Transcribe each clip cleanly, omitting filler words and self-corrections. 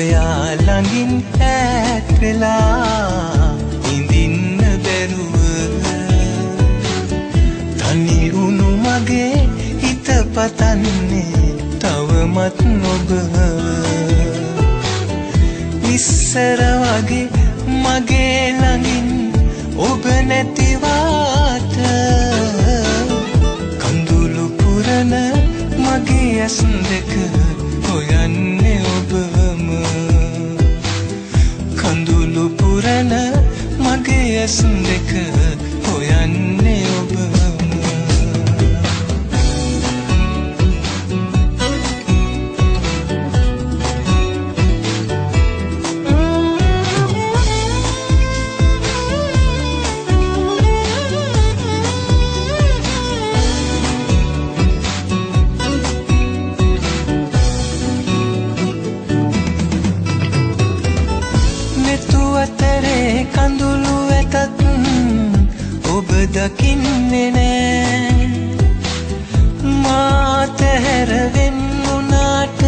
ඔයා ළඟින් ඈත් වෙලා ඉඳින්න බැරුව තනි වුණු මගේ හිත පතන්නේ තවමත් ඔබ ඉස්සර වගේ මගේ ළඟින් ඔබ නැතිවාට කඳුළු පුරන මගේ ඇස් දෙක හොයන්නේ ඔබම කඳුළු පුරන මගේ ඇස් දෙක හොයන්නේ ඔබම කඳුළු ඇතත් ඔබ දකින්නේ නෑ මාත හැරවෙන් වුණාට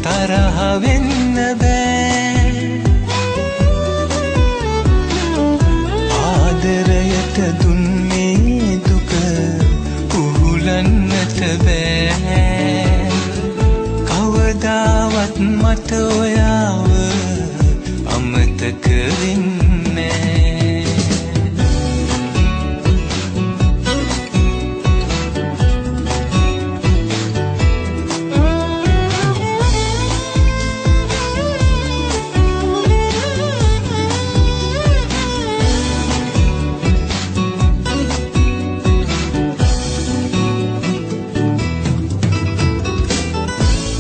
තරහ වෙන්න බෑ ආදරයට දුන්නේ දුක උහුලන්නට බෑ කවදාවත් මට ඔයාව අමතක වෙන්නේ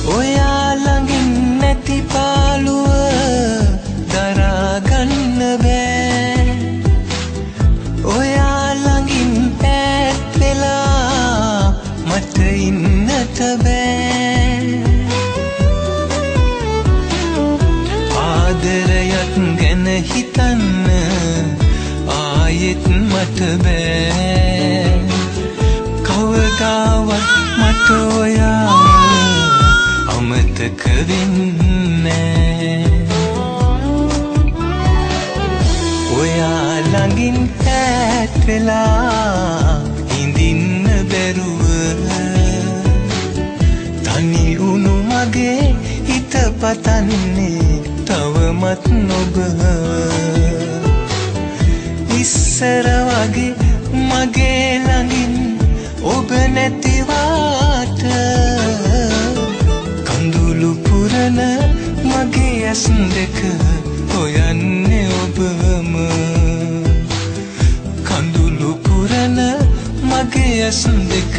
ඔයා ළඟින් නැති පාළුව දරාගන්න බෑ ඔයා ළඟින් ඈත් වෙලා මට ඉන්නට බෑ ආදරයක් ගැන හිතන්න ආයෙත් මට බෑ කවදාවත් මට ඔයාව අමතක වෙන්නේ ඔයා ළඟින් ඈත් වෙලා ඉඳින්න බැරුව තනි වුණු මගේ හිත පතන්නේ තවමත් ඔබ ඉස්සර වගේ මගේ ළඟින් ඔබ නැතිවාට කඳුළු පුරන මගේ ඇස් දෙක හොයන්නේ ඔබම කඳුළු පුරන මගේ ඇස් දෙක